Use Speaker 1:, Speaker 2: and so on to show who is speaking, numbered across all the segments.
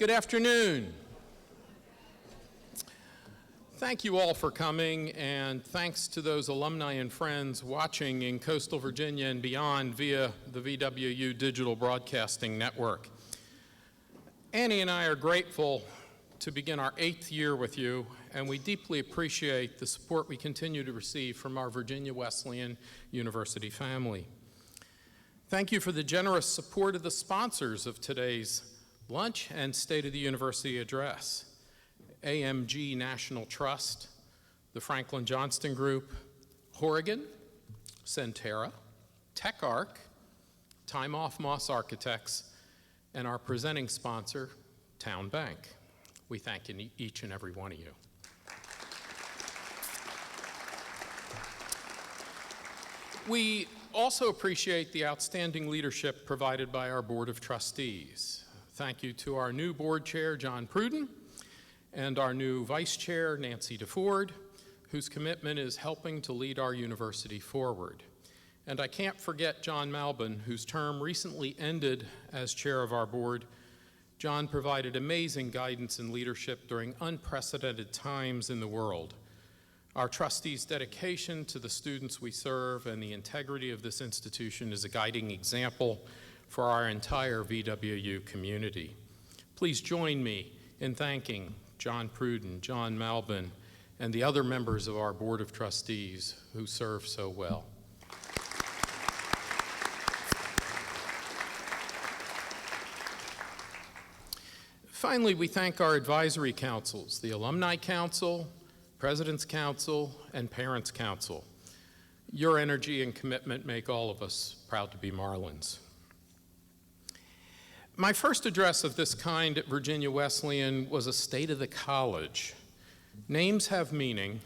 Speaker 1: Good afternoon. Thank you all for coming, and thanks to those alumni and friends watching in coastal Virginia and beyond via the VWU Digital Broadcasting Network. Annie and I are grateful to begin our 8th year with you, and we deeply appreciate the support we continue to receive from our Virginia Wesleyan University family. Thank you for the generous support of the sponsors of today's lunch and State of the University address: AMG National Trust, the Franklin Johnston Group, Horrigan, Centera, TechArc, Time Off Moss Architects, and our presenting sponsor, Town Bank. We thank each and every one of you. We also appreciate the outstanding leadership provided by our Board of Trustees. Thank you to our new board chair, John Pruden, and our new vice chair, Nancy DeFord, whose commitment is helping to lead our university forward. And I can't forget John Malbin, whose term recently ended as chair of our board. John provided amazing guidance and leadership during unprecedented times in the world. Our trustees' dedication to the students we serve and the integrity of this institution is a guiding example for our entire VWU community. Please join me in thanking John Pruden, John Malbin, and the other members of our Board of Trustees who serve so well. Finally, we thank our advisory councils, the Alumni Council, President's Council, and Parents' Council. Your energy and commitment make all of us proud to be Marlins. My first address of this kind at Virginia Wesleyan was a State of the College. Names have meaning,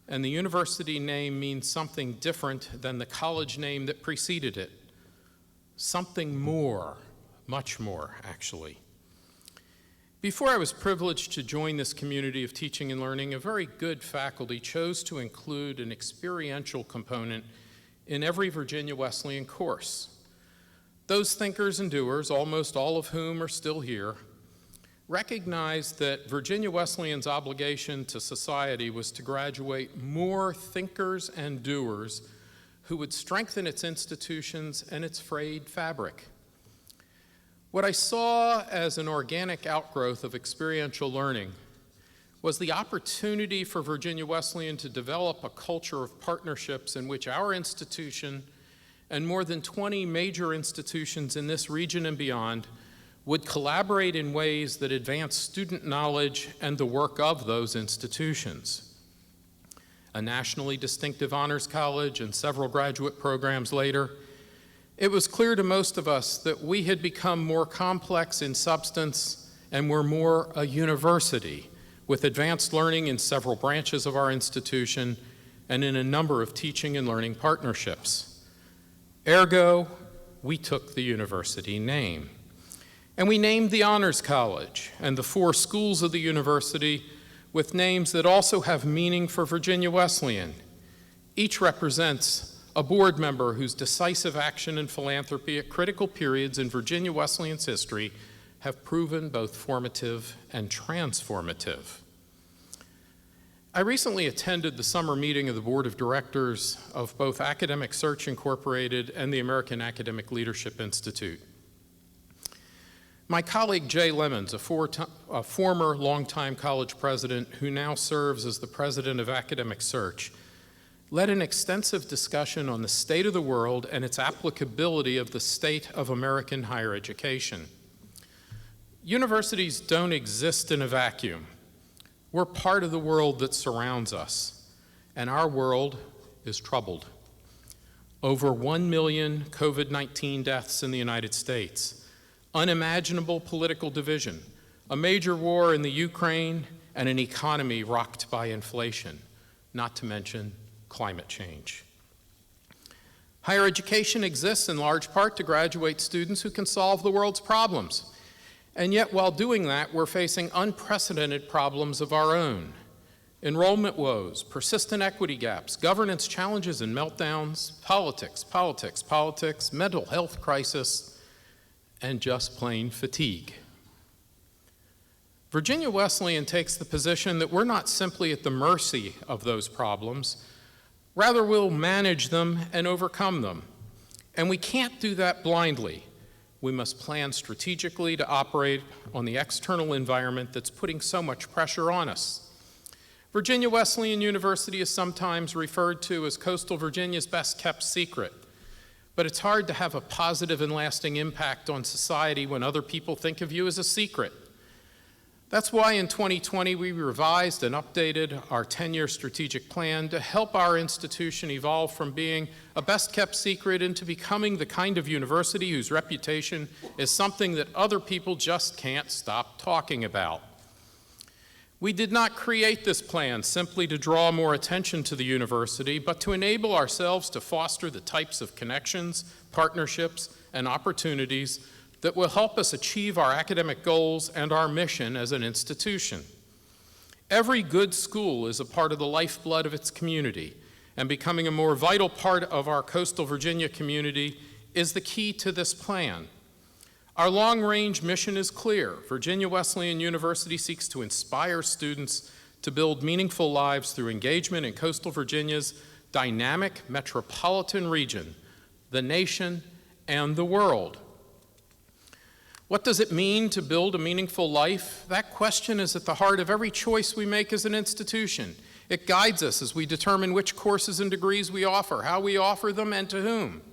Speaker 1: and the university name means something different than the college name that preceded it. Something more, much more, actually. Before I was privileged to join this community of teaching and learning, a very good faculty chose to include an experiential component in every Virginia Wesleyan course. Those thinkers and doers, almost all of whom are still here, recognized that Virginia Wesleyan's obligation to society was to graduate more thinkers and doers who would strengthen its institutions and its frayed fabric. What I saw as an organic outgrowth of experiential learning was the opportunity for Virginia Wesleyan to develop a culture of partnerships in which our institution and more than 20 major institutions in this region and beyond would collaborate in ways that advance student knowledge and the work of those institutions. A nationally distinctive honors college and several graduate programs later, it was clear to most of us that we had become more complex in substance and were more a university, with advanced learning in several branches of our institution and in a number of teaching and learning partnerships. Ergo, we took the university name. And we named the Honors College and the 4 schools of the university with names that also have meaning for Virginia Wesleyan. Each represents a board member whose decisive action and philanthropy at critical periods in Virginia Wesleyan's history have proven both formative and transformative. I recently attended the summer meeting of the Board of Directors of both Academic Search Incorporated and the American Academic Leadership Institute. My colleague Jay Lemons, a former longtime college president who now serves as the president of Academic Search, led an extensive discussion on the state of the world and its applicability of the state of American higher education. Universities don't exist in a vacuum. We're part of the world that surrounds us, and our world is troubled. Over 1 million COVID-19 deaths in the United States, unimaginable political division, a major war in the Ukraine, and an economy rocked by inflation, not to mention climate change. Higher education exists in large part to graduate students who can solve the world's problems. And yet, while doing that, we're facing unprecedented problems of our own. Enrollment woes, persistent equity gaps, governance challenges and meltdowns, politics, mental health crisis, and just plain fatigue. Virginia Wesleyan takes the position that we're not simply at the mercy of those problems, rather we'll manage them and overcome them. And we can't do that blindly. We must plan strategically to operate on the external environment that's putting so much pressure on us. Virginia Wesleyan University is sometimes referred to as Coastal Virginia's best-kept secret, but it's hard to have a positive and lasting impact on society when other people think of you as a secret. That's why in 2020 we revised and updated our 10-year strategic plan to help our institution evolve from being a best-kept secret into becoming the kind of university whose reputation is something that other people just can't stop talking about. We did not create this plan simply to draw more attention to the university, but to enable ourselves to foster the types of connections, partnerships, and opportunities that will help us achieve our academic goals and our mission as an institution. Every good school is a part of the lifeblood of its community, and becoming a more vital part of our coastal Virginia community is the key to this plan. Our long-range mission is clear. Virginia Wesleyan University seeks to inspire students to build meaningful lives through engagement in coastal Virginia's dynamic metropolitan region, the nation, and the world. What does it mean to build a meaningful life? That question is at the heart of every choice we make as an institution. It guides us as we determine which courses and degrees we offer, how we offer them, and to whom.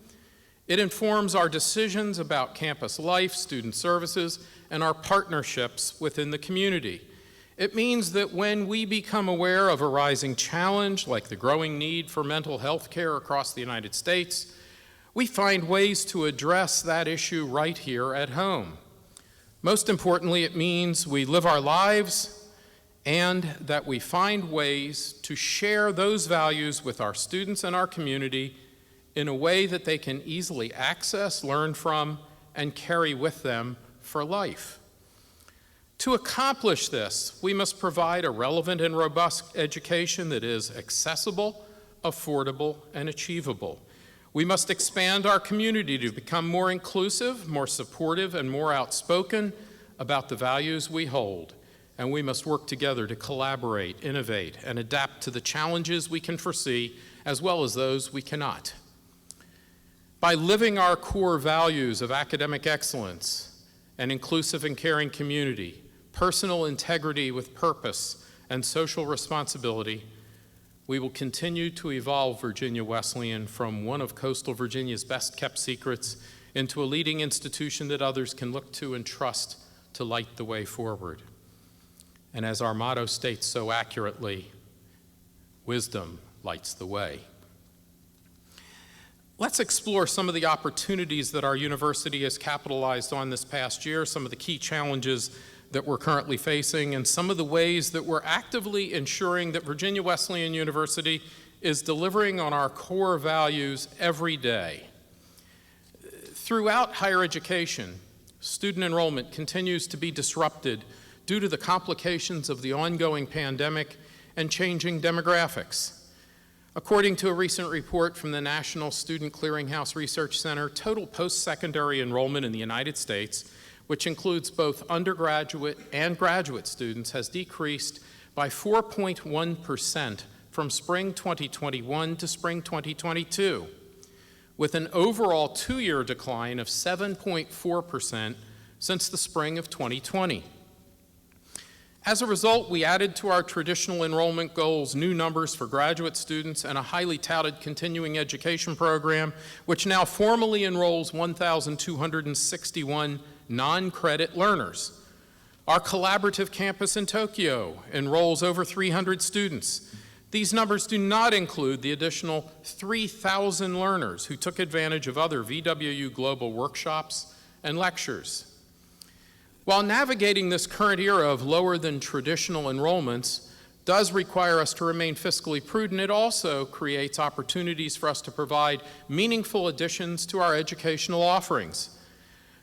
Speaker 1: It informs our decisions about campus life, student services, and our partnerships within the community. It means that when we become aware of a rising challenge, like the growing need for mental health care across the United States, we find ways to address that issue right here at home. Most importantly, it means we live our lives and that we find ways to share those values with our students and our community in a way that they can easily access, learn from, and carry with them for life. To accomplish this, we must provide a relevant and robust education that is accessible, affordable, and achievable. We must expand our community to become more inclusive, more supportive, and more outspoken about the values we hold. And we must work together to collaborate, innovate, and adapt to the challenges we can foresee, as well as those we cannot. By living our core values of academic excellence, an inclusive and caring community, personal integrity with purpose, and social responsibility, we will continue to evolve Virginia Wesleyan from one of coastal Virginia's best-kept secrets into a leading institution that others can look to and trust to light the way forward. And as our motto states so accurately, wisdom lights the way. Let's explore some of the opportunities that our university has capitalized on this past year, some of the key challenges that we're currently facing, and some of the ways that we're actively ensuring that Virginia Wesleyan University is delivering on our core values every day. Throughout higher education, student enrollment continues to be disrupted due to the complications of the ongoing pandemic and changing demographics. According to a recent report from the National Student Clearinghouse Research Center, total post-secondary enrollment in the United States, which includes both undergraduate and graduate students, has decreased by 4.1% from spring 2021 to spring 2022, with an overall two-year decline of 7.4% since the spring of 2020. As a result, we added to our traditional enrollment goals new numbers for graduate students and a highly touted continuing education program, which now formally enrolls 1,261 non-credit learners. Our collaborative campus in Tokyo enrolls over 300 students. These numbers do not include the additional 3,000 learners who took advantage of other VWU Global workshops and lectures. While navigating this current era of lower than traditional enrollments does require us to remain fiscally prudent, it also creates opportunities for us to provide meaningful additions to our educational offerings.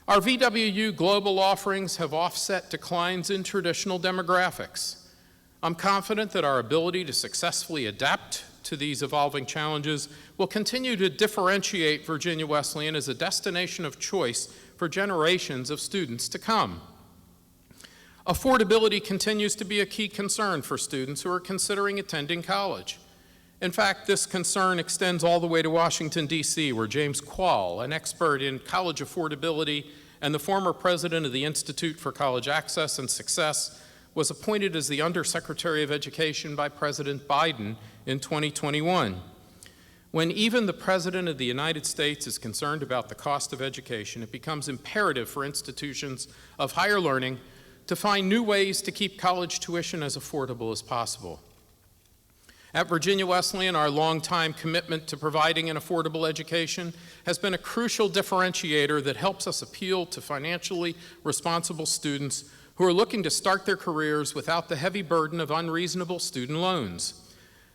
Speaker 1: Our VWU Global offerings have offset declines in traditional demographics. I'm confident that our ability to successfully adapt to these evolving challenges will continue to differentiate Virginia Wesleyan as a destination of choice for generations of students to come. Affordability continues to be a key concern for students who are considering attending college. In fact, this concern extends all the way to Washington, D.C., where James Quall, an expert in college affordability and the former president of the Institute for College Access and Success, was appointed as the Undersecretary of Education by President Biden in 2021. When even the President of the United States is concerned about the cost of education, it becomes imperative for institutions of higher learning to find new ways to keep college tuition as affordable as possible. At Virginia Wesleyan, our longtime commitment to providing an affordable education has been a crucial differentiator that helps us appeal to financially responsible students who are looking to start their careers without the heavy burden of unreasonable student loans.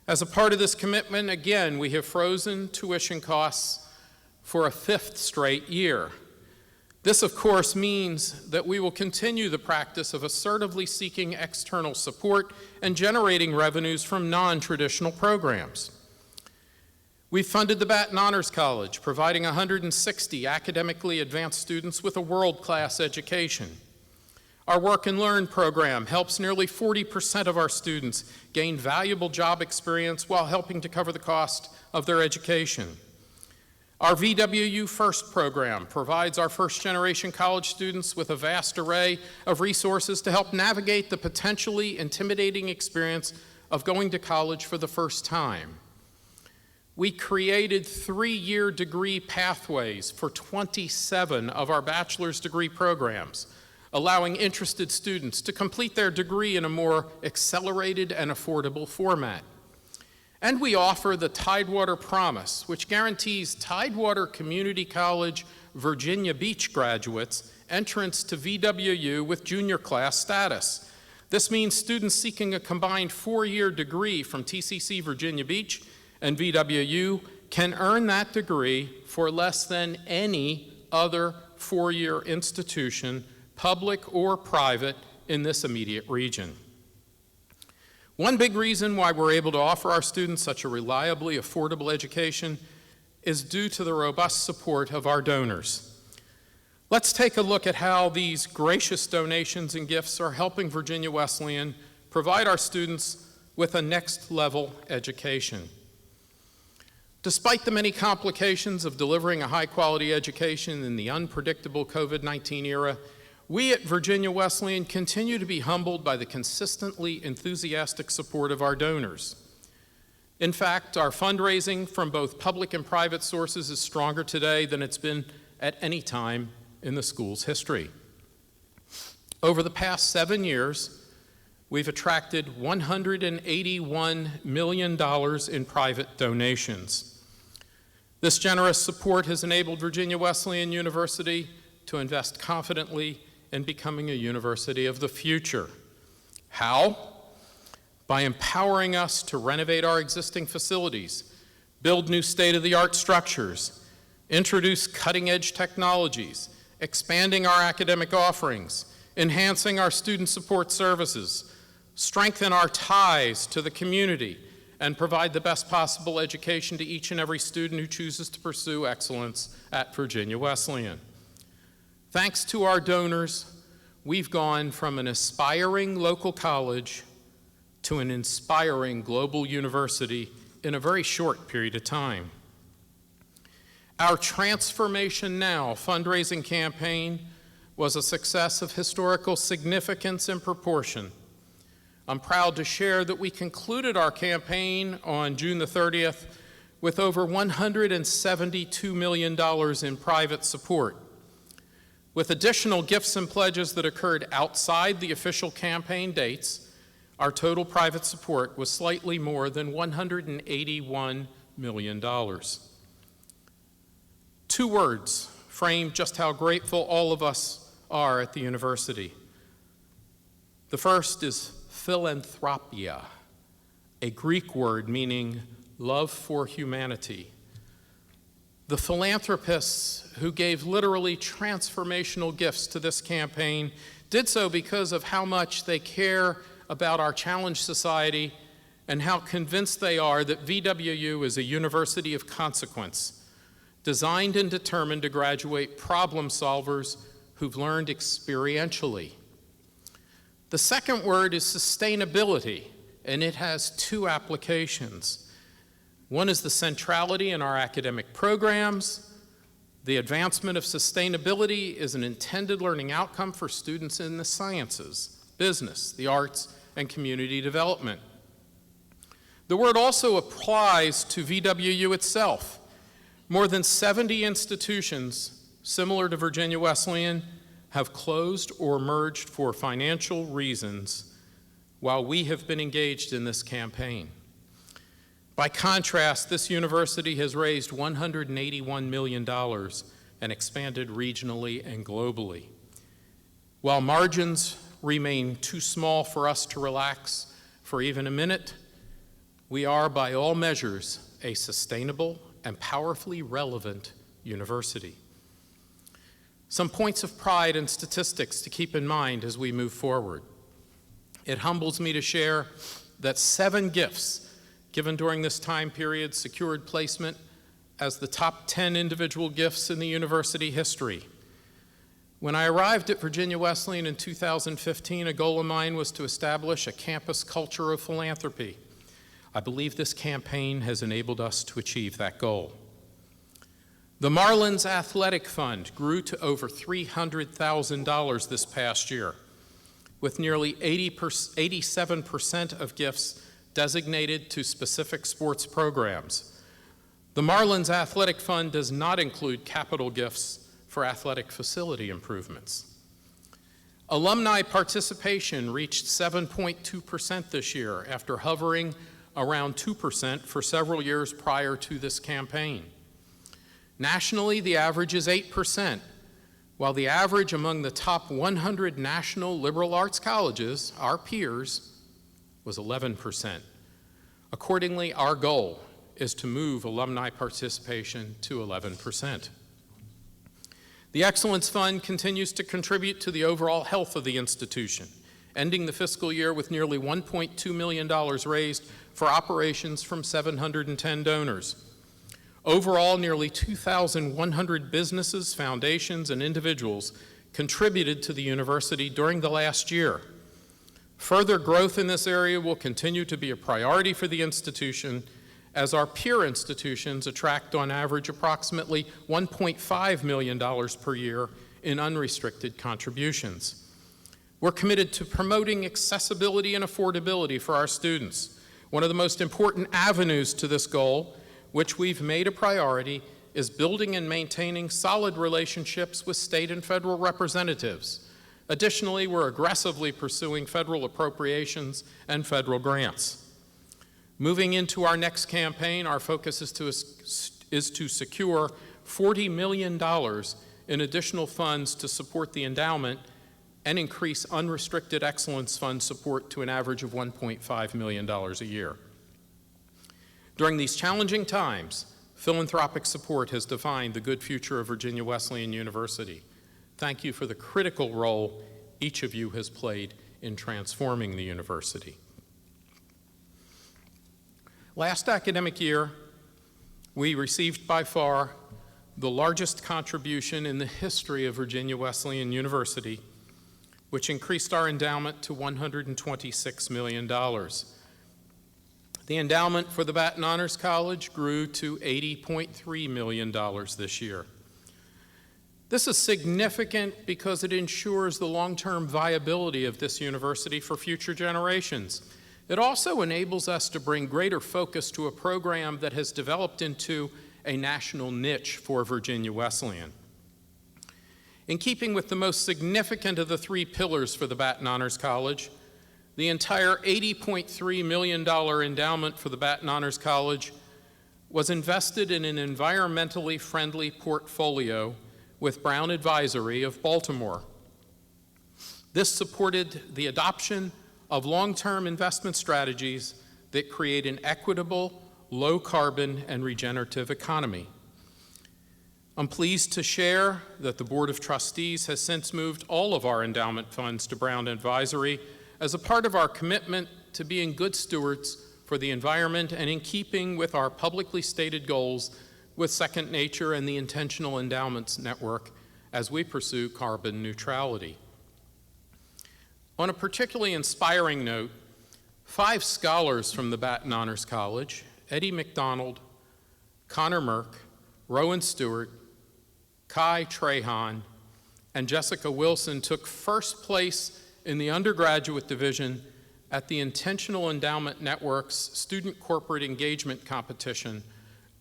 Speaker 1: As a part of this commitment, again, we have frozen tuition costs for a 5th straight year. This, of course, means that we will continue the practice of assertively seeking external support and generating revenues from non-traditional programs. We've funded the Batten Honors College, providing 160 academically advanced students with a world-class education. Our Work and Learn program helps nearly 40% of our students gain valuable job experience while helping to cover the cost of their education. Our VWU First program provides our first-generation college students with a vast array of resources to help navigate the potentially intimidating experience of going to college for the first time. We created 3-year degree pathways for 27 of our bachelor's degree programs, allowing interested students to complete their degree in a more accelerated and affordable format. And we offer the Tidewater Promise, which guarantees Tidewater Community College Virginia Beach graduates entrance to VWU with junior class status. This means students seeking a combined 4-year degree from TCC Virginia Beach and VWU can earn that degree for less than any other 4-year institution, public or private, in this immediate region. One big reason why we're able to offer our students such a reliably affordable education is due to the robust support of our donors. Let's take a look at how these gracious donations and gifts are helping Virginia Wesleyan provide our students with a next-level education. Despite the many complications of delivering a high-quality education in the unpredictable COVID-19 era, we at Virginia Wesleyan continue to be humbled by the consistently enthusiastic support of our donors. In fact, our fundraising from both public and private sources is stronger today than it's been at any time in the school's history. Over the past 7 years, we've attracted $181 million in private donations. This generous support has enabled Virginia Wesleyan University to invest confidently in becoming a university of the future. How? By empowering us to renovate our existing facilities, build new state-of-the-art structures, introduce cutting-edge technologies, expanding our academic offerings, enhancing our student support services, strengthen our ties to the community, and provide the best possible education to each and every student who chooses to pursue excellence at Virginia Wesleyan. Thanks to our donors, we've gone from an aspiring local college to an inspiring global university in a very short period of time. Our Transformation Now fundraising campaign was a success of historical significance and proportion. I'm proud to share that we concluded our campaign on June the 30th with over $172 million in private support. With additional gifts and pledges that occurred outside the official campaign dates, our total private support was slightly more than $181 million. 2 words frame just how grateful all of us are at the university. The first is philanthropia, a Greek word meaning love for humanity. The philanthropists who gave literally transformational gifts to this campaign did so because of how much they care about our challenged society and how convinced they are that VWU is a university of consequence, designed and determined to graduate problem solvers who've learned experientially. The second word is sustainability, and it has two applications. One is the centrality in our academic programs. The advancement of sustainability is an intended learning outcome for students in the sciences, business, the arts, and community development. The word also applies to VWU itself. More than 70 institutions, similar to Virginia Wesleyan, have closed or merged for financial reasons while we have been engaged in this campaign. By contrast, this university has raised $181 million and expanded regionally and globally. While margins remain too small for us to relax for even a minute, we are, by all measures, a sustainable and powerfully relevant university. Some points of pride and statistics to keep in mind as we move forward. It humbles me to share that 7 gifts given during this time period secured placement as the top 10 individual gifts in the university history. When I arrived at Virginia Wesleyan in 2015, a goal of mine was to establish a campus culture of philanthropy. I believe this campaign has enabled us to achieve that goal. The Marlins Athletic Fund grew to over $300,000 this past year, with nearly 87% of gifts designated to specific sports programs. The Marlins Athletic Fund does not include capital gifts for athletic facility improvements. Alumni participation reached 7.2% this year after hovering around 2% for several years prior to this campaign. Nationally, the average is 8%, while the average among the top 100 national liberal arts colleges, our peers, was 11%. Accordingly, our goal is to move alumni participation to 11%. The Excellence Fund continues to contribute to the overall health of the institution, ending the fiscal year with nearly $1.2 million raised for operations from 710 donors. Overall, nearly 2,100 businesses, foundations, and individuals contributed to the university during the last year. Further growth in this area will continue to be a priority for the institution as our peer institutions attract on average approximately $1.5 million per year in unrestricted contributions. We're committed to promoting accessibility and affordability for our students. One of the most important avenues to this goal, which we've made a priority, is building and maintaining solid relationships with state and federal representatives. Additionally, we're aggressively pursuing federal appropriations and federal grants. Moving into our next campaign, our focus is to secure $40 million in additional funds to support the endowment and increase unrestricted Excellence Fund support to an average of $1.5 million a year. During these challenging times, philanthropic support has defined the good future of Virginia Wesleyan University. Thank you for the critical role each of you has played in transforming the university. Last academic year, we received by far the largest contribution in the history of Virginia Wesleyan University, which increased our endowment to $126 million. The endowment for the Baton Honors College grew to $80.3 million this year. This is significant because it ensures the long-term viability of this university for future generations. It also enables us to bring greater focus to a program that has developed into a national niche for Virginia Wesleyan. In keeping with the most significant of the 3 pillars for the Baton Honors College, the entire $80.3 million endowment for the Baton Honors College was invested in an environmentally friendly portfolio with Brown Advisory of Baltimore. This supported the adoption of long-term investment strategies that create an equitable, low-carbon, and regenerative economy. I'm pleased to share that the Board of Trustees has since moved all of our endowment funds to Brown Advisory as a part of our commitment to being good stewards for the environment and in keeping with our publicly stated goals with Second Nature and the Intentional Endowments Network as we pursue carbon neutrality. On a particularly inspiring note, 5 scholars from the Baton Honors College, Eddie McDonald, Connor Merck, Rowan Stewart, Kai Trahan, and Jessica Wilson took first place in the undergraduate division at the Intentional Endowment Network's Student Corporate Engagement Competition,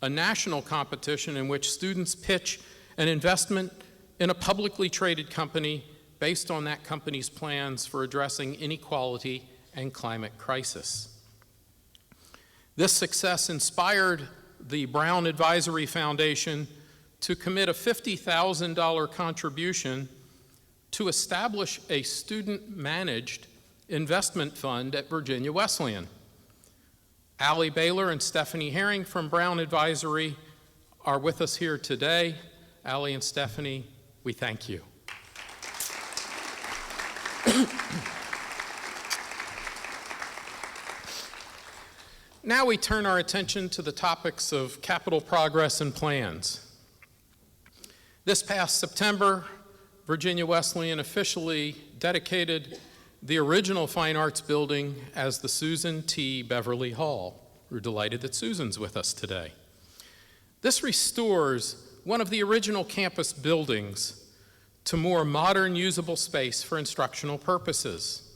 Speaker 1: a national competition in which students pitch an investment in a publicly traded company based on that company's plans for addressing inequality and climate crisis. This success inspired the Brown Advisory Foundation to commit a $50,000 contribution to establish a student-managed investment fund at Virginia Wesleyan. Allie Baylor and Stephanie Herring from Brown Advisory are with us here today. Allie and Stephanie, we thank you. Now we turn our attention to the topics of capital progress and plans. This past September, Virginia Wesleyan officially dedicated the original Fine Arts building as the Susan T. Beverly Hall. We're delighted that Susan's with us today. This restores one of the original campus buildings to more modern, usable space for instructional purposes.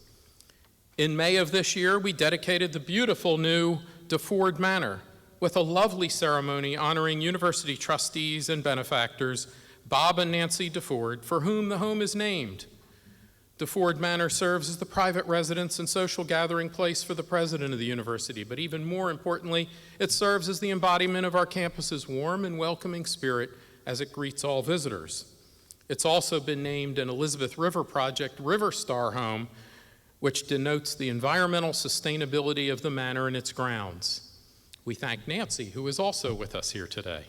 Speaker 1: In May of this year, we dedicated the beautiful new DeFord Manor with a lovely ceremony honoring university trustees and benefactors, Bob and Nancy DeFord, for whom the home is named. DeFord Manor serves as the private residence and social gathering place for the president of the university, but even more importantly, it serves as the embodiment of our campus's warm and welcoming spirit as it greets all visitors. It's also been named an Elizabeth River Project River Star home, which denotes the environmental sustainability of the manor and its grounds. We thank Nancy, who is also with us here today.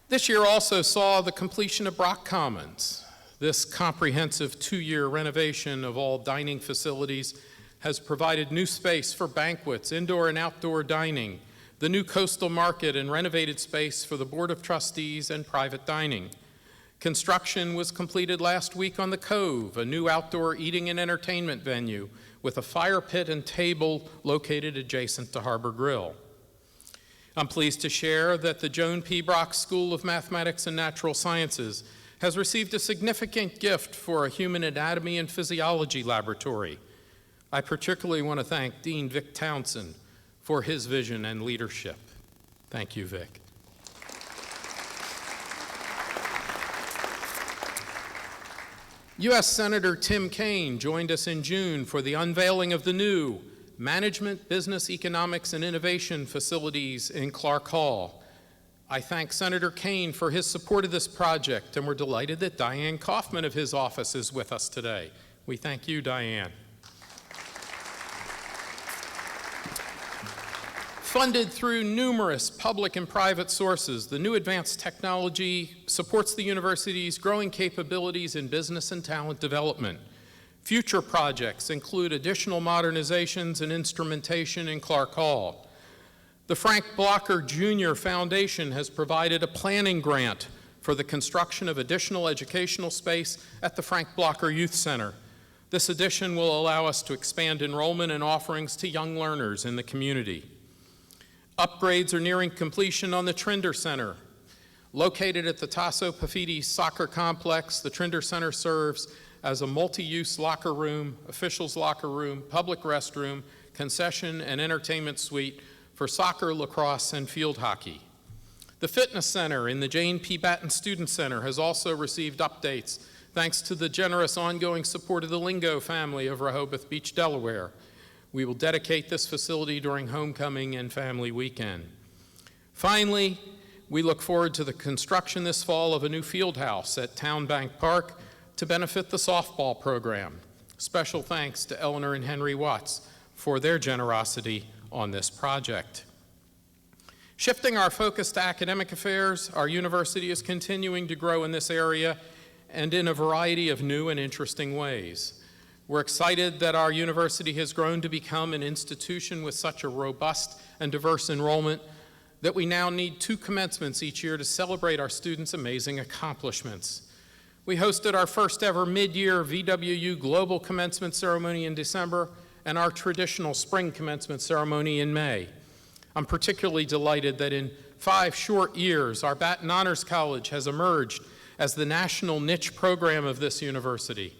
Speaker 1: This year also saw the completion of Brock Commons. This comprehensive 2-year renovation of all dining facilities has provided new space for banquets, indoor and outdoor dining, the new coastal market, and renovated space for the Board of Trustees and private dining. Construction was completed last week on the Cove, a new outdoor eating and entertainment venue with a fire pit and table located adjacent to Harbor Grill. I'm pleased to share that the Joan P. Brock School of Mathematics and Natural Sciences has received a significant gift for a human anatomy and physiology laboratory. I particularly want to thank Dean Vic Townsend for his vision and leadership. Thank you, Vic. U.S. Senator Tim Kaine joined us in June for the unveiling of the new Management, Business, Economics, and Innovation facilities in Clark Hall. I thank Senator Kaine for his support of this project, and we're delighted that Diane Kaufman of his office is with us today. We thank you, Diane. Funded through numerous public and private sources, the new advanced technology supports the university's growing capabilities in business and talent development. Future projects include additional modernizations and instrumentation in Clark Hall. The Frank Blocker Jr. Foundation has provided a planning grant for the construction of additional educational space at the Frank Blocker Youth Center. This addition will allow us to expand enrollment and offerings to young learners in the community. Upgrades are nearing completion on the Trinder Center. Located at the Tasso Pafidi Soccer Complex, the Trinder Center serves as a multi-use locker room, officials locker room, public restroom, concession, and entertainment suite for soccer, lacrosse, and field hockey. The Fitness Center in the Jane P. Batten Student Center has also received updates thanks to the generous ongoing support of the Lingo family of Rehoboth Beach, Delaware. We will dedicate this facility during homecoming and family weekend. Finally, we look forward to the construction this fall of a new field house at Town Bank Park to benefit the softball program. Special thanks to Eleanor and Henry Watts for their generosity on this project. Shifting our focus to academic affairs, our university is continuing to grow in this area and in a variety of new and interesting ways. We're excited that our university has grown to become an institution with such a robust and diverse enrollment that we now need 2 commencements each year to celebrate our students' amazing accomplishments. We hosted our first ever mid-year VWU Global Commencement Ceremony in December and our traditional spring commencement ceremony in May. I'm particularly delighted that in 5 short years, our Batten Honors College has emerged as the national niche program of this university,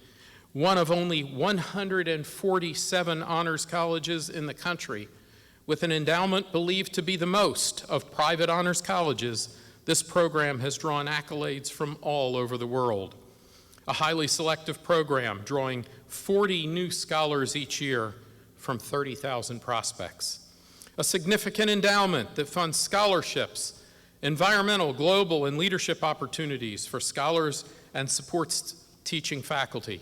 Speaker 1: one of only 147 honors colleges in the country. With an endowment believed to be the most of private honors colleges, this program has drawn accolades from all over the world. A highly selective program drawing 40 new scholars each year from 30,000 prospects. A significant endowment that funds scholarships, environmental, global, and leadership opportunities for scholars and supports teaching faculty.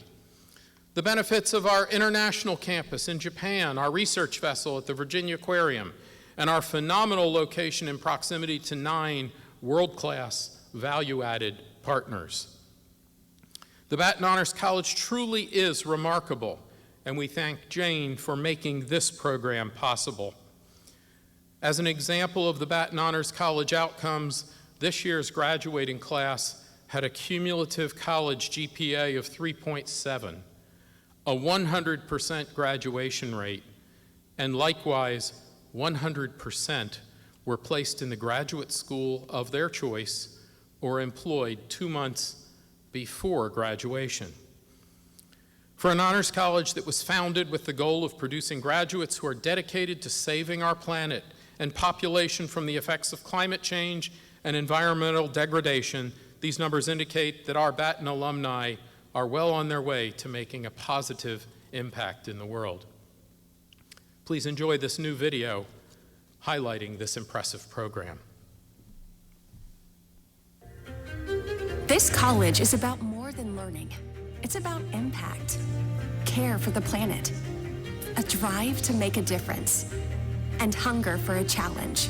Speaker 1: The benefits of our international campus in Japan, our research vessel at the Virginia Aquarium, and our phenomenal location in proximity to 9 world-class value-added partners. The Batten Honors College truly is remarkable, and we thank Jane for making this program possible. As an example of the Batten Honors College outcomes, this year's graduating class had a cumulative college GPA of 3.7, a 100% graduation rate, and likewise, 100% were placed in the graduate school of their choice or employed 2 months before graduation. For an honors college that was founded with the goal of producing graduates who are dedicated to saving our planet and population from the effects of climate change and environmental degradation, these numbers indicate that our Batten alumni are well on their way to making a positive impact in the world. Please enjoy this new video highlighting this impressive program.
Speaker 2: This college is about more than learning. It's about impact, care for the planet, a drive to make a difference, and hunger for a challenge.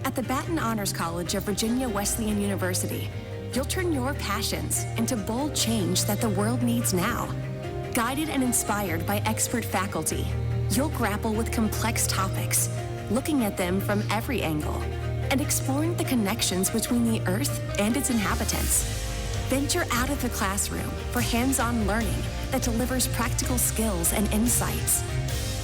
Speaker 2: At the Batten Honors College of Virginia Wesleyan University, you'll turn your passions into bold change that the world needs now. Guided and inspired by expert faculty, you'll grapple with complex topics, looking at them from every angle, and exploring the connections between the Earth and its inhabitants. Venture out of the classroom for hands-on learning that delivers practical skills and insights.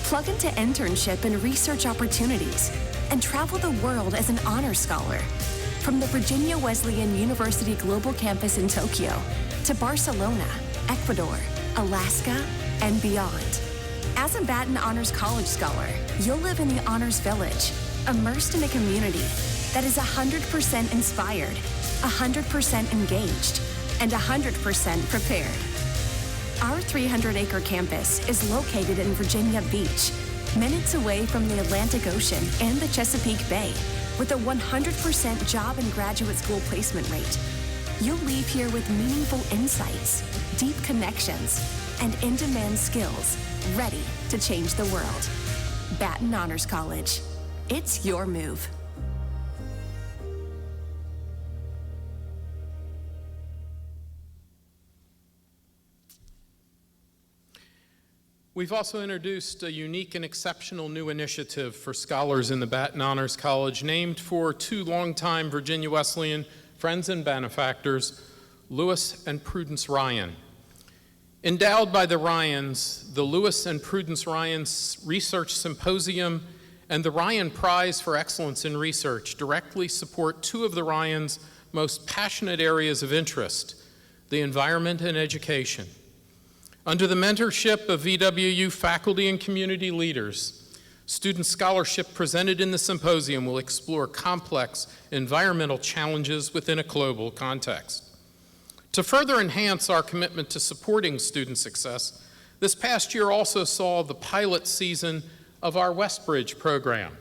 Speaker 2: Plug into internship and research opportunities, and travel the world as an honor scholar. From the Virginia Wesleyan University Global Campus in Tokyo to Barcelona, Ecuador, Alaska, and beyond. As a Batten Honors College scholar, you'll live in the Honors Village, immersed in a community that is 100% inspired, 100% engaged, and 100% prepared. Our 300-acre campus is located in Virginia Beach, minutes away from the Atlantic Ocean and the Chesapeake Bay, with a 100% job and graduate school placement rate. You'll leave here with meaningful insights, deep connections, and in-demand skills ready to change the world. Batten Honors College. It's your move.
Speaker 1: We've also introduced a unique and exceptional new initiative for scholars in the Batten Honors College, named for 2 longtime Virginia Wesleyan friends and benefactors, Lewis and Prudence Ryan. Endowed by the Ryans, the Lewis and Prudence Ryan Research Symposium and the Ryan Prize for Excellence in Research directly support 2 of the Ryans' most passionate areas of interest, the environment and education. Under the mentorship of VWU faculty and community leaders, student scholarship presented in the symposium will explore complex environmental challenges within a global context. To further enhance our commitment to supporting student success, this past year also saw the pilot season of our Westbridge program.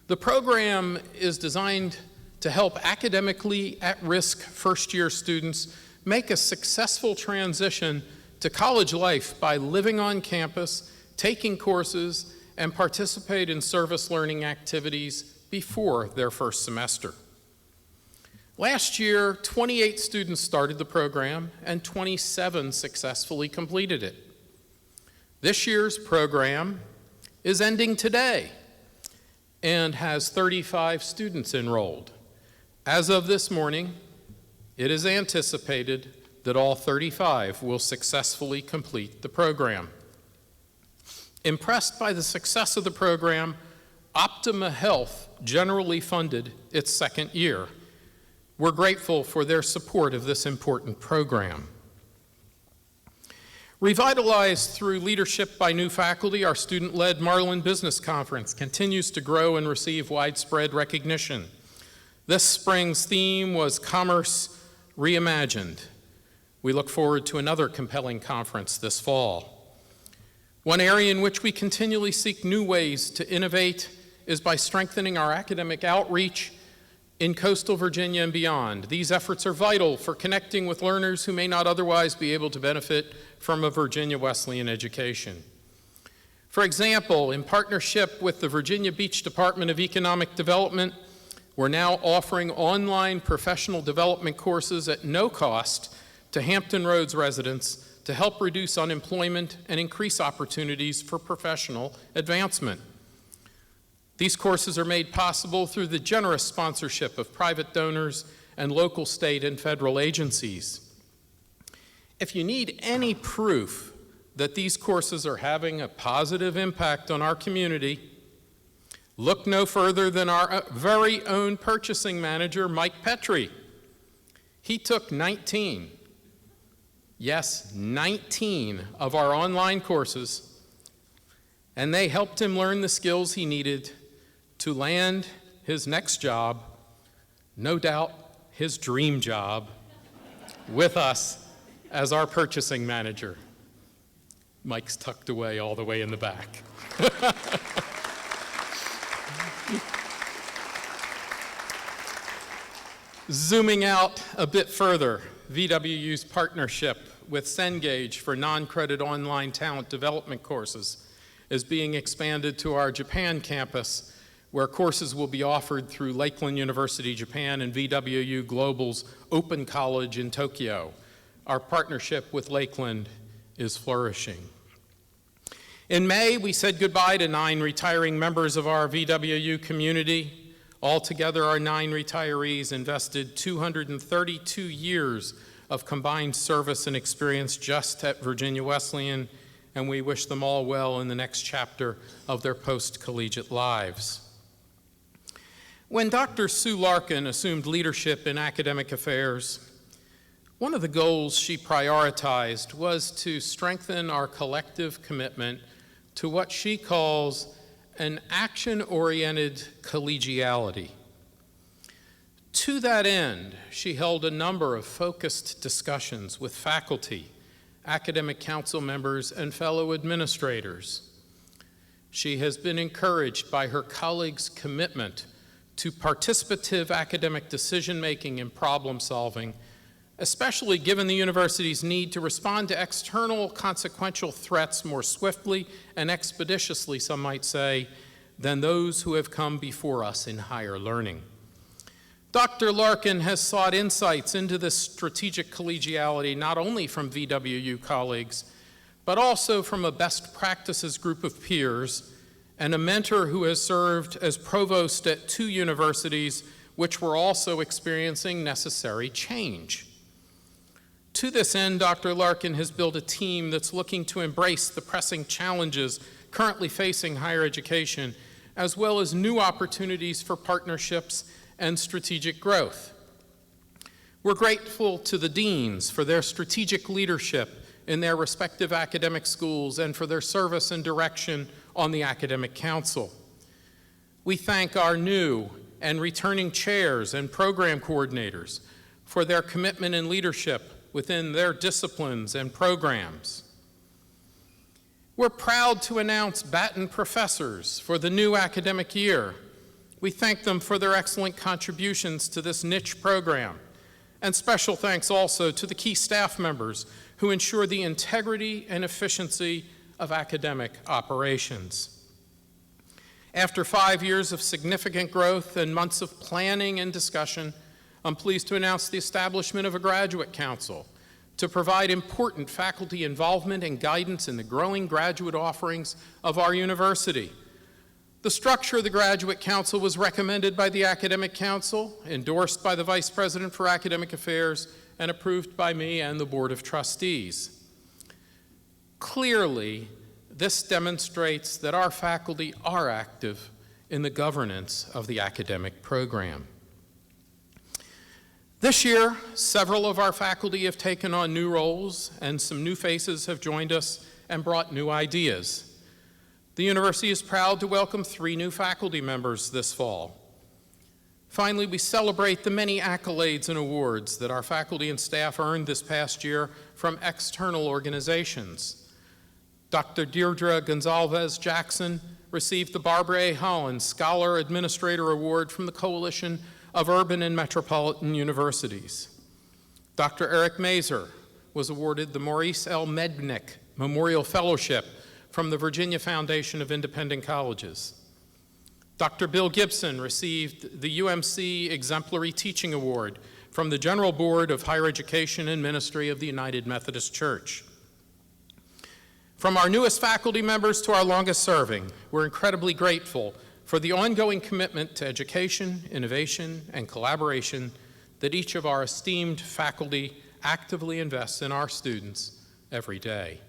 Speaker 1: The program is designed to help academically at-risk first-year students make a successful transition to college life by living on campus, taking courses, and participate in service learning activities before their first semester. Last year, 28 students started the program and 27 successfully completed it. This year's program is ending today, and has 35 students enrolled. As of this morning, it is anticipated that all 35 will successfully complete the program. Impressed by the success of the program, Optima Health generally funded its second year. We're grateful for their support of this important program. Revitalized through leadership by new faculty, our student-led Marlin Business Conference continues to grow and receive widespread recognition. This spring's theme was Commerce Reimagined. We look forward to another compelling conference this fall. One area in which we continually seek new ways to innovate is by strengthening our academic outreach in coastal Virginia and beyond. These efforts are vital for connecting with learners who may not otherwise be able to benefit from a Virginia Wesleyan education. For example, in partnership with the Virginia Beach Department of Economic Development, we're now offering online professional development courses at no cost to Hampton Roads residents to help reduce unemployment and increase opportunities for professional advancement. These courses are made possible through the generous sponsorship of private donors and local, state, and federal agencies. If you need any proof that these courses are having a positive impact on our community, look no further than our very own purchasing manager, Mike Petrie. He took 19 of our online courses, and they helped him learn the skills he needed to land his next job, no doubt his dream job, with us as our purchasing manager. Mike's tucked away all the way in the back. Zooming out a bit further, VWU's partnership with Cengage for non-credit online talent development courses is being expanded to our Japan campus, where courses will be offered through Lakeland University, Japan, and VWU Global's Open College in Tokyo. Our partnership with Lakeland is flourishing. In May, we said goodbye to 9 retiring members of our VWU community. Altogether, our 9 retirees invested 232 years of combined service and experience just at Virginia Wesleyan, and we wish them all well in the next chapter of their post-collegiate lives. When Dr. Sue Larkin assumed leadership in academic affairs, one of the goals she prioritized was to strengthen our collective commitment to what she calls an action-oriented collegiality. To that end, she held a number of focused discussions with faculty, academic council members, and fellow administrators. She has been encouraged by her colleagues' commitment to participative academic decision-making and problem-solving, especially given the university's need to respond to external consequential threats more swiftly and expeditiously, some might say, than those who have come before us in higher learning. Dr. Larkin has sought insights into this strategic collegiality not only from VWU colleagues, but also from a best practices group of peers and a mentor who has served as provost at 2 universities which were also experiencing necessary change. To this end, Dr. Larkin has built a team that's looking to embrace the pressing challenges currently facing higher education, as well as new opportunities for partnerships and strategic growth. We're grateful to the deans for their strategic leadership in their respective academic schools and for their service and direction on the academic council. We thank our new and returning chairs and program coordinators for their commitment and leadership within their disciplines and programs. We're proud to announce Batten professors for the new academic year. We thank them for their excellent contributions to this niche program. And special thanks also to the key staff members who ensure the integrity and efficiency of academic operations. After 5 years of significant growth and months of planning and discussion, I'm pleased to announce the establishment of a graduate council to provide important faculty involvement and guidance in the growing graduate offerings of our university. The structure of the Graduate Council was recommended by the Academic Council, endorsed by the Vice President for Academic Affairs, and approved by me and the Board of Trustees. Clearly, this demonstrates that our faculty are active in the governance of the academic program. This year, several of our faculty have taken on new roles, and some new faces have joined us and brought new ideas. The university is proud to welcome 3 new faculty members this fall. Finally, we celebrate the many accolades and awards that our faculty and staff earned this past year from external organizations. Dr. Deirdre Gonzalez Jackson received the Barbara A. Holland Scholar Administrator Award from the Coalition of Urban and Metropolitan Universities. Dr. Eric Mazer was awarded the Maurice L. Mednick Memorial Fellowship from the Virginia Foundation of Independent Colleges. Dr. Bill Gibson received the UMC Exemplary Teaching Award from the General Board of Higher Education and Ministry of the United Methodist Church. From our newest faculty members to our longest serving, we're incredibly grateful for the ongoing commitment to education, innovation, and collaboration that each of our esteemed faculty actively invests in our students every day.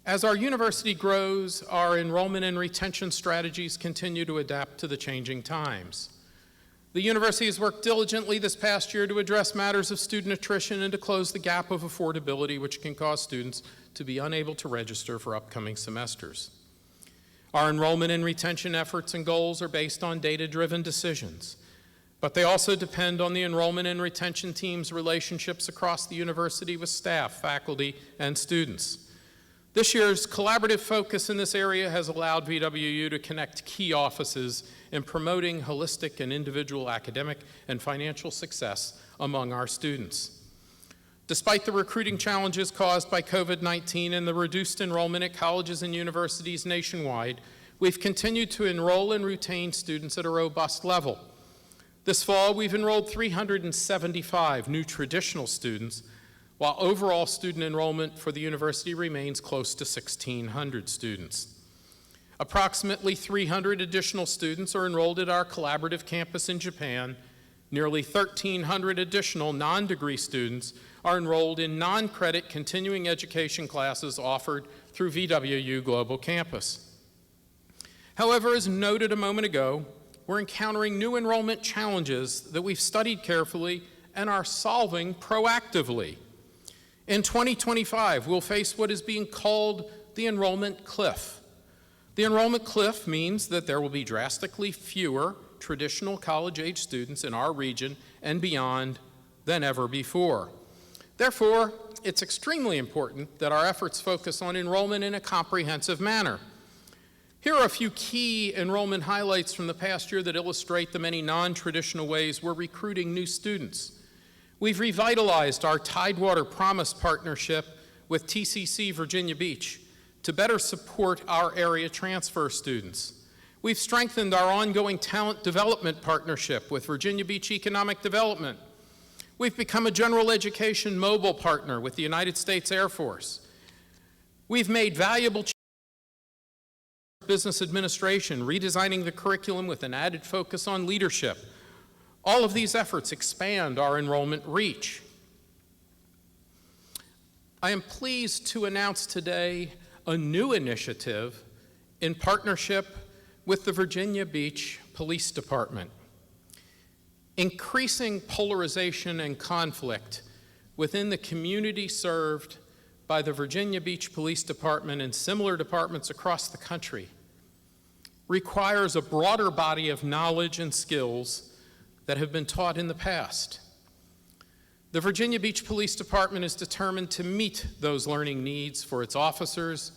Speaker 1: As our university grows, our enrollment and retention strategies continue to adapt to the changing times. The university has worked diligently this past year to address matters of student attrition and to close the gap of affordability, which can cause students to be unable to register for upcoming semesters. Our enrollment and retention efforts and goals are based on data-driven decisions, but they also depend on the enrollment and retention team's relationships across the university with staff, faculty, and students. This year's collaborative focus in this area has allowed VWU to connect key offices in promoting holistic and individual academic and financial success among our students. Despite the recruiting challenges caused by COVID-19 and the reduced enrollment at colleges and universities nationwide, we've continued to enroll and retain students at a robust level. This fall, we've enrolled 375 new traditional students, while overall student enrollment for the university remains close to 1,600 students. Approximately 300 additional students are enrolled at our collaborative campus in Japan. Nearly 1,300 additional non-degree students are enrolled in non-credit continuing education classes offered through VWU Global Campus. However, as noted a moment ago, we're encountering new enrollment challenges that we've studied carefully and are solving proactively. In 2025, we'll face what is being called the enrollment cliff. The enrollment cliff means that there will be drastically fewer traditional college-age students in our region and beyond than ever before. Therefore, it's extremely important that our efforts focus on enrollment in a comprehensive manner. Here are a few key enrollment highlights from the past year that illustrate the many non-traditional ways we're recruiting new students. We've revitalized our Tidewater Promise partnership with TCC Virginia Beach to better support our area transfer students. We've strengthened our ongoing talent development partnership with Virginia Beach Economic Development. We've become a general education mobile partner with the United States Air Force. We've made valuable changes in business administration, redesigning the curriculum with an added focus on leadership. All of these efforts expand our enrollment reach. I am pleased to announce today a new initiative in partnership with the Virginia Beach Police Department. Increasing polarization and conflict within the community served by the Virginia Beach Police Department and similar departments across the country requires a broader body of knowledge and skills that have been taught in the past. The Virginia Beach Police Department is determined to meet those learning needs for its officers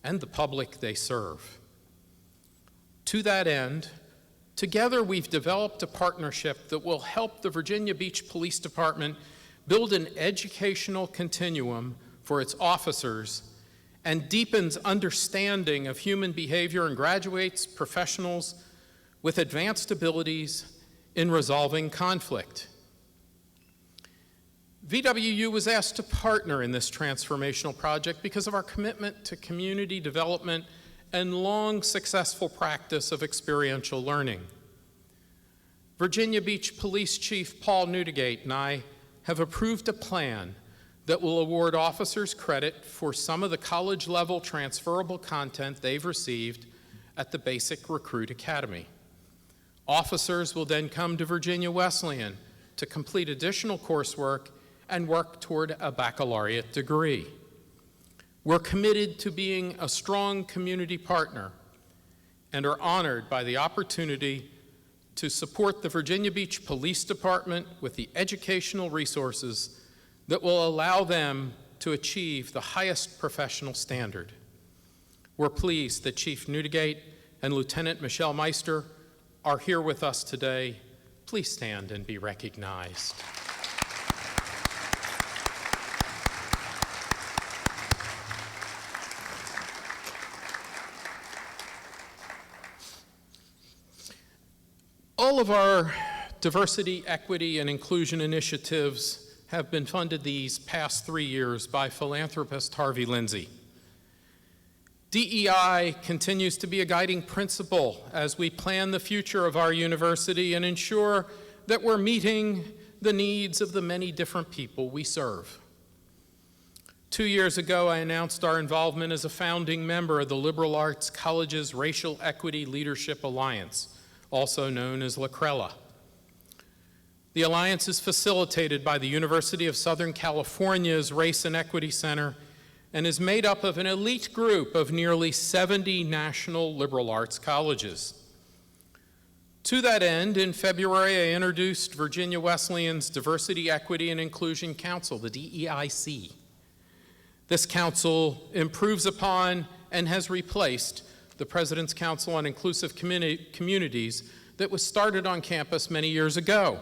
Speaker 1: and the public they serve. To that end, together we've developed a partnership that will help the Virginia Beach Police Department build an educational continuum for its officers and deepens understanding of human behavior and graduates professionals with advanced abilities in resolving conflict. VWU was asked to partner in this transformational project because of our commitment to community development and long successful practice of experiential learning. Virginia Beach Police Chief Paul Newdigate and I have approved a plan that will award officers credit for some of the college-level transferable content they've received at the Basic Recruit Academy. Officers will then come to Virginia Wesleyan to complete additional coursework and work toward a baccalaureate degree. We're committed to being a strong community partner and are honored by the opportunity to support the Virginia Beach Police Department with the educational resources that will allow them to achieve the highest professional standard. We're pleased that Chief Newdigate and Lieutenant Michelle Meister are here with us today. Please stand and be recognized. All of our diversity, equity, and inclusion initiatives have been funded these past 3 years by philanthropist Harvey Lindsay. DEI continues to be a guiding principle as we plan the future of our university and ensure that we're meeting the needs of the many different people we serve. 2 years ago, I announced our involvement as a founding member of the Liberal Arts Colleges Racial Equity Leadership Alliance, also known as LACRELA. The alliance is facilitated by the University of Southern California's Race and Equity Center and is made up of an elite group of nearly 70 national liberal arts colleges. To that end, in February, I introduced Virginia Wesleyan's Diversity, Equity, and Inclusion Council, the DEIC. This council improves upon and has replaced the President's Council on Inclusive Communities that was started on campus many years ago.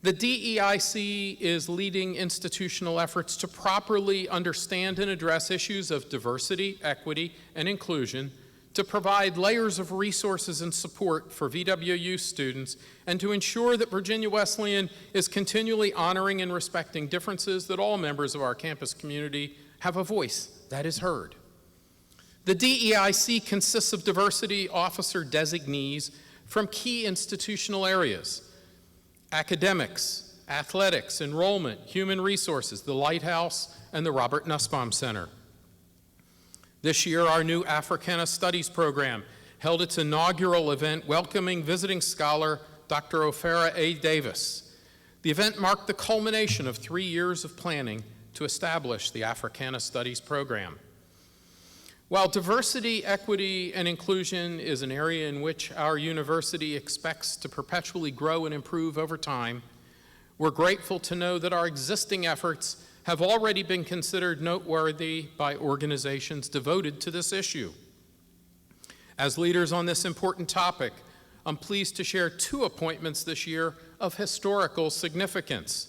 Speaker 1: The DEIC is leading institutional efforts to properly understand and address issues of diversity, equity, and inclusion, to provide layers of resources and support for VWU students, and to ensure that Virginia Wesleyan is continually honoring and respecting differences that all members of our campus community have a voice that is heard. The DEIC consists of diversity officer designees from key institutional areas: academics, athletics, enrollment, human resources, the Lighthouse, and the Robert Nussbaum Center. This year, our new Africana Studies program held its inaugural event welcoming visiting scholar Dr. Ofera A. Davis. The event marked the culmination of 3 years of planning to establish the Africana Studies program. While diversity, equity, and inclusion is an area in which our university expects to perpetually grow and improve over time, we're grateful to know that our existing efforts have already been considered noteworthy by organizations devoted to this issue. As leaders on this important topic, I'm pleased to share 2 appointments this year of historical significance.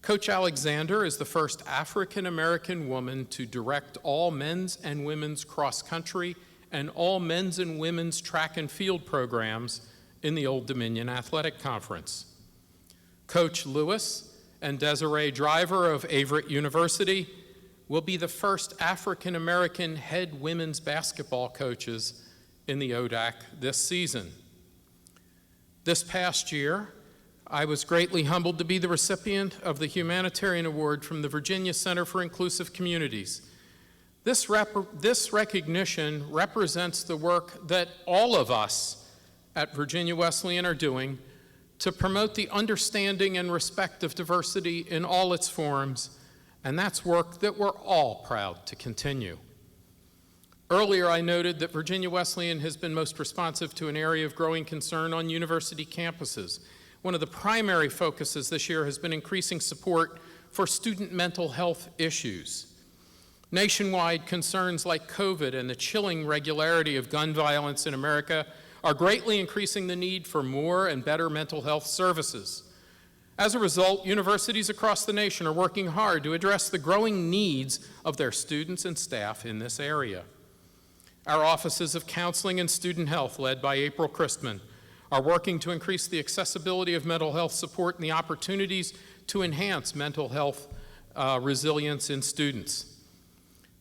Speaker 1: Coach Alexander is the first African-American woman to direct all men's and women's cross-country and all men's and women's track and field programs in the Old Dominion Athletic Conference. Coach Lewis and Desiree Driver of Averett University will be the first African-American head women's basketball coaches in the ODAC this season. This past year, I was greatly humbled to be the recipient of the Humanitarian Award from the Virginia Center for Inclusive Communities. This recognition represents the work that all of us at Virginia Wesleyan are doing to promote the understanding and respect of diversity in all its forms, and that's work that we're all proud to continue. Earlier, I noted that Virginia Wesleyan has been most responsive to an area of growing concern on university campuses. One of the primary focuses this year has been increasing support for student mental health issues. Nationwide, concerns like COVID and the chilling regularity of gun violence in America are greatly increasing the need for more and better mental health services. As a result, universities across the nation are working hard to address the growing needs of their students and staff in this area. Our offices of counseling and student health, led by April Christman, are working to increase the accessibility of mental health support and the opportunities to enhance mental health resilience in students.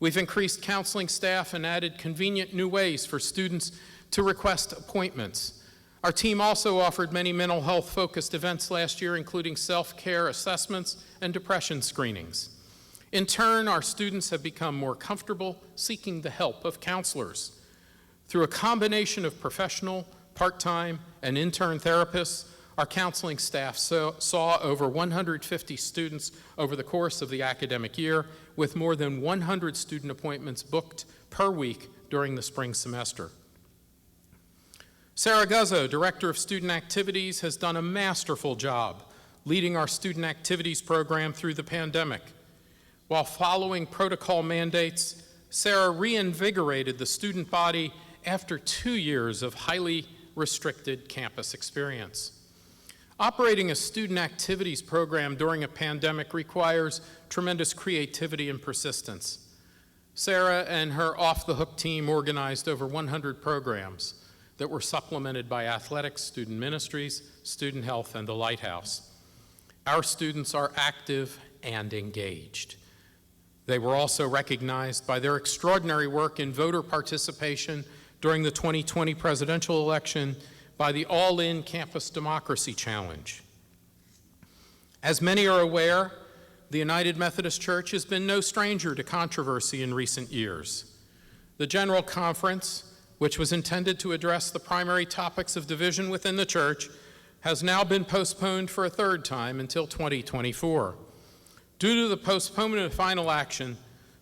Speaker 1: We've increased counseling staff and added convenient new ways for students to request appointments. Our team also offered many mental health-focused events last year, including self-care assessments and depression screenings. In turn, our students have become more comfortable seeking the help of counselors. Through a combination of professional, part-time, and intern therapists, our counseling staff saw over 150 students over the course of the academic year, with more than 100 student appointments booked per week during the spring semester. Sarah Guzzo, Director of Student Activities, has done a masterful job leading our student activities program through the pandemic. While following protocol mandates, Sarah reinvigorated the student body after 2 years of highly restricted campus experience. Operating a student activities program during a pandemic requires tremendous creativity and persistence. Sarah and her off-the-hook team organized over 100 programs that were supplemented by athletics, student ministries, student health, and the Lighthouse. Our students are active and engaged. They were also recognized by their extraordinary work in voter participation during the 2020 presidential election by the All-In Campus Democracy Challenge. As many are aware, the United Methodist Church has been no stranger to controversy in recent years. The General Conference, which was intended to address the primary topics of division within the church, has now been postponed for a third time until 2024. Due to the postponement of final action,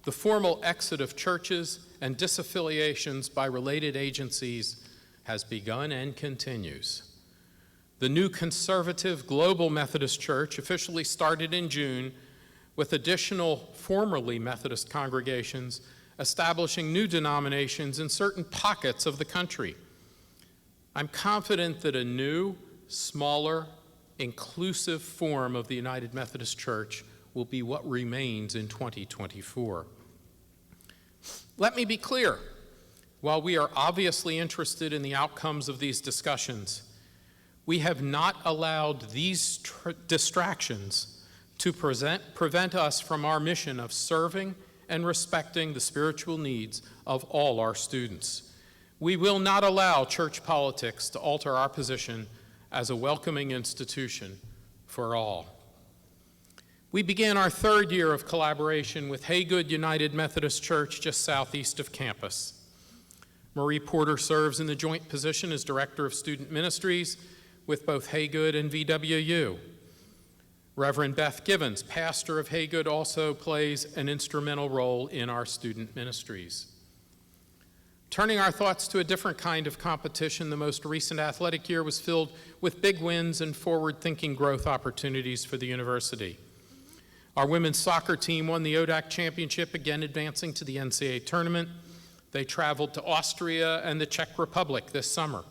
Speaker 1: the formal exit of churches and disaffiliations by related agencies has begun and continues. The new conservative Global Methodist Church officially started in June, with additional formerly Methodist congregations establishing new denominations in certain pockets of the country. I'm confident that a new, smaller, inclusive form of the United Methodist Church will be what remains in 2024. Let me be clear. While we are obviously interested in the outcomes of these discussions, we have not allowed these distractions to prevent us from our mission of serving and respecting the spiritual needs of all our students. We will not allow church politics to alter our position as a welcoming institution for all. We began our third year of collaboration with Haygood United Methodist Church just southeast of campus. Marie Porter serves in the joint position as Director of Student Ministries with both Haygood and VWU. Reverend Beth Givens, pastor of Haygood, also plays an instrumental role in our student ministries. Turning our thoughts to a different kind of competition, the most recent athletic year was filled with big wins and forward-thinking growth opportunities for the university. Our women's soccer team won the ODAC championship, again advancing to the NCAA tournament. They traveled to Austria and the Czech Republic this summer.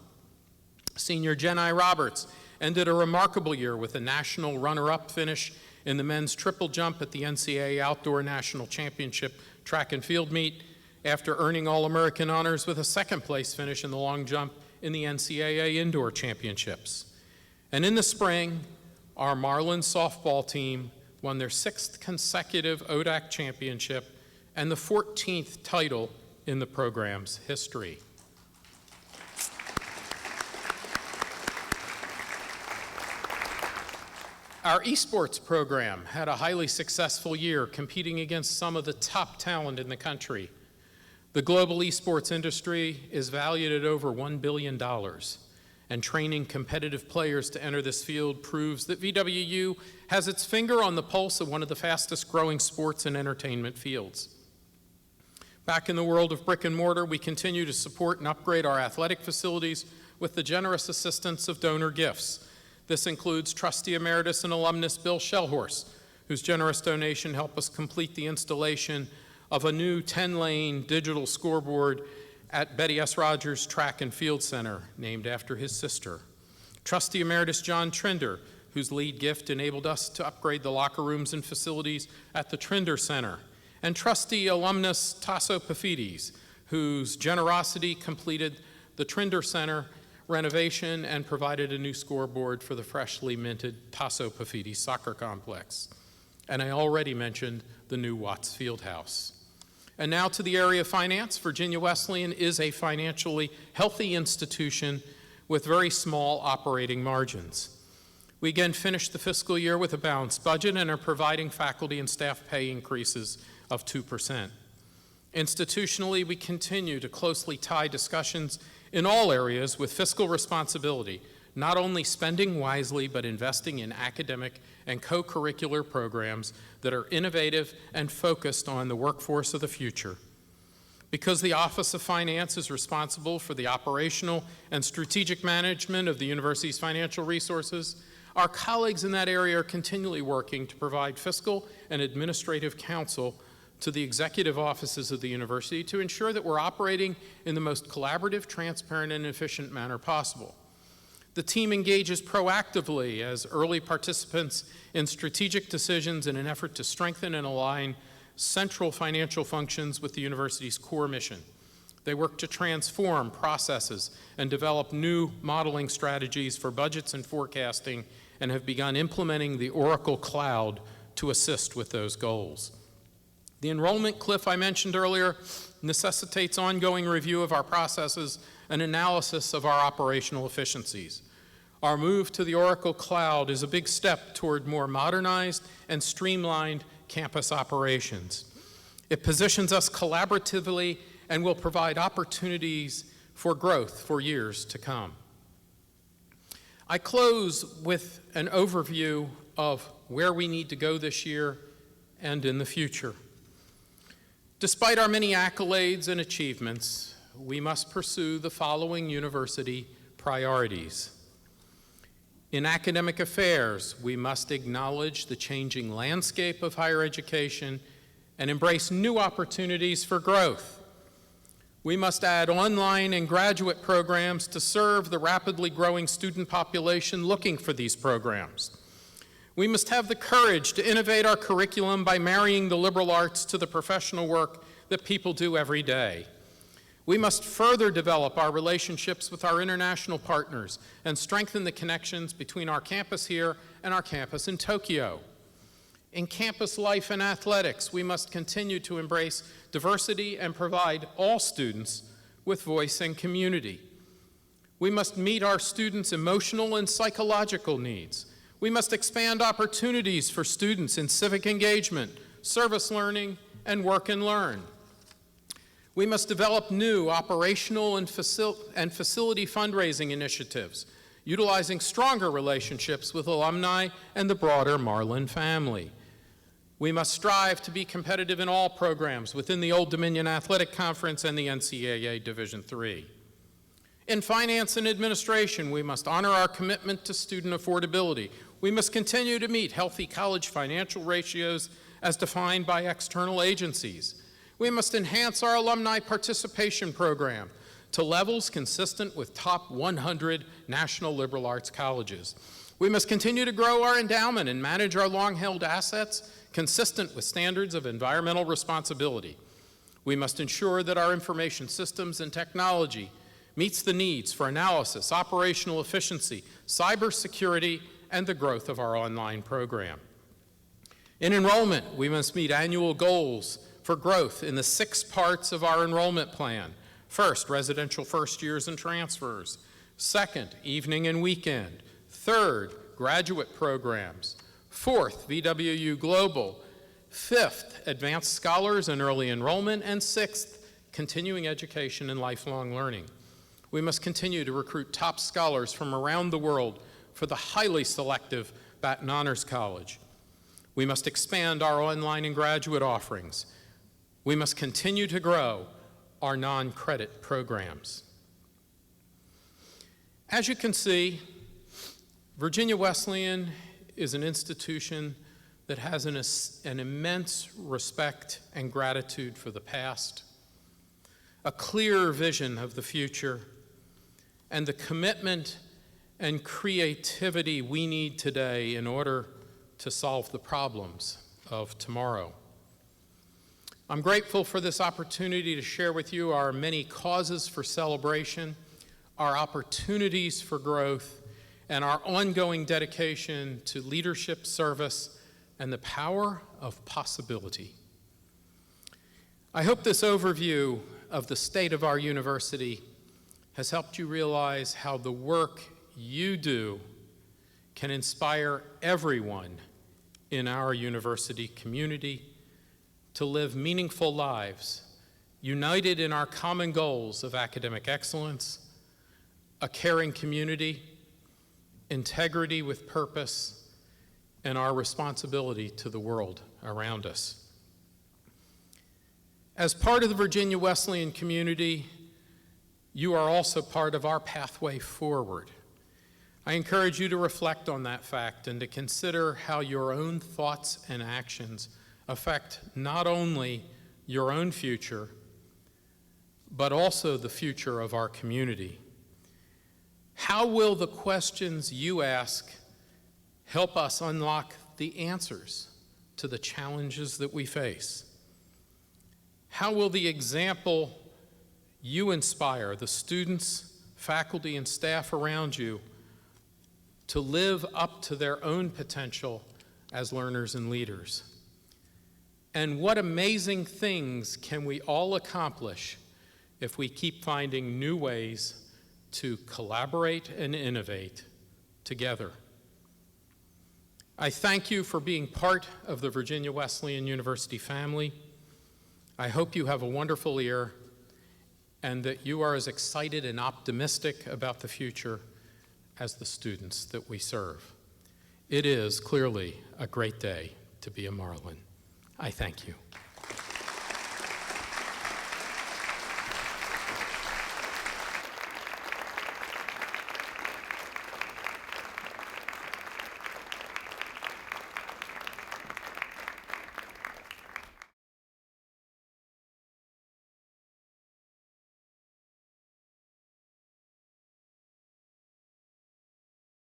Speaker 1: Senior Jenai Roberts ended a remarkable year with a national runner-up finish in the men's triple jump at the NCAA Outdoor National Championship track and field meet, after earning All-American honors with a second-place finish in the long jump in the NCAA Indoor Championships. And in the spring, our Marlins softball team won their 6th consecutive ODAC championship and the 14th title in the program's history. Our esports program had a highly successful year, competing against some of the top talent in the country. The global esports industry is valued at over $1 billion, and training competitive players to enter this field proves that VWU has its finger on the pulse of one of the fastest growing sports and entertainment fields. Back in the world of brick and mortar, we continue to support and upgrade our athletic facilities with the generous assistance of donor gifts. This includes Trustee Emeritus and alumnus Bill Shellhorst, whose generous donation helped us complete the installation of a new 10-lane digital scoreboard at Betty S. Rogers Track and Field Center, named after his sister. Trustee Emeritus John Trinder, whose lead gift enabled us to upgrade the locker rooms and facilities at the Trinder Center. And Trustee alumnus Tasso Pafides, whose generosity completed the Trinder Center renovation and provided a new scoreboard for the freshly minted Tasso Pafides soccer complex. And I already mentioned the new Watts Fieldhouse. And now to the area of finance. Virginia Wesleyan is a financially healthy institution with very small operating margins. We again finished the fiscal year with a balanced budget and are providing faculty and staff pay increases of 2%. Institutionally, we continue to closely tie discussions in all areas with fiscal responsibility, not only spending wisely, but investing in academic and co-curricular programs that are innovative and focused on the workforce of the future. Because the Office of Finance is responsible for the operational and strategic management of the university's financial resources, our colleagues in that area are continually working to provide fiscal and administrative counsel to the executive offices of the university to ensure that we're operating in the most collaborative, transparent, and efficient manner possible. The team engages proactively as early participants in strategic decisions in an effort to strengthen and align central financial functions with the university's core mission. They work to transform processes and develop new modeling strategies for budgets and forecasting, and have begun implementing the Oracle Cloud to assist with those goals. The enrollment cliff I mentioned earlier necessitates ongoing review of our processes and analysis of our operational efficiencies. Our move to the Oracle Cloud is a big step toward more modernized and streamlined campus operations. It positions us collaboratively and will provide opportunities for growth for years to come. I close with an overview of where we need to go this year and in the future. Despite our many accolades and achievements, we must pursue the following university priorities. In academic affairs, we must acknowledge the changing landscape of higher education and embrace new opportunities for growth. We must add online and graduate programs to serve the rapidly growing student population looking for these programs. We must have the courage to innovate our curriculum by marrying the liberal arts to the professional work that people do every day. We must further develop our relationships with our international partners and strengthen the connections between our campus here and our campus in Tokyo. In campus life and athletics, we must continue to embrace diversity and provide all students with voice and community. We must meet our students' emotional and psychological needs. We must expand opportunities for students in civic engagement, service learning, and work and learn. We must develop new operational and facility fundraising initiatives, utilizing stronger relationships with alumni and the broader Marlin family. We must strive to be competitive in all programs within the Old Dominion Athletic Conference and the NCAA Division III. In finance and administration, we must honor our commitment to student affordability. We must continue to meet healthy college financial ratios as defined by external agencies. We must enhance our alumni participation program to levels consistent with top 100 national liberal arts colleges. We must continue to grow our endowment and manage our long-held assets consistent with standards of environmental responsibility. We must ensure that our information systems and technology meets the needs for analysis, operational efficiency, cybersecurity, and the growth of our online program. In enrollment, we must meet annual goals for growth in the 6 parts of our enrollment plan. First, residential first years and transfers. Second, evening and weekend. Third, graduate programs. Fourth, VWU Global. Fifth, advanced scholars and early enrollment. And sixth, continuing education and lifelong learning. We must continue to recruit top scholars from around the world for the highly selective Baton Honors College. We must expand our online and graduate offerings. We must continue to grow our non-credit programs. As you can see, Virginia Wesleyan is an institution that has an immense respect and gratitude for the past, a clear vision of the future, and the commitment and creativity we need today in order to solve the problems of tomorrow. I'm grateful for this opportunity to share with you our many causes for celebration, our opportunities for growth, and our ongoing dedication to leadership, service, and the power of possibility. I hope this overview of the state of our university has helped you realize how the work you do can inspire everyone in our university community to live meaningful lives, united in our common goals of academic excellence, a caring community, integrity with purpose, and our responsibility to the world around us. As part of the Virginia Wesleyan community, you are also part of our pathway forward. I encourage you to reflect on that fact and to consider how your own thoughts and actions affect not only your own future, but also the future of our community. How will the questions you ask help us unlock the answers to the challenges that we face? How will the example you inspire the students, faculty, and staff around you to live up to their own potential as learners and leaders? And what amazing things can we all accomplish if we keep finding new ways to collaborate and innovate together? I thank you for being part of the Virginia Wesleyan University family. I hope you have a wonderful year and that you are as excited and optimistic about the future as the students that we serve. It is clearly a great day to be a Marlin. I thank you.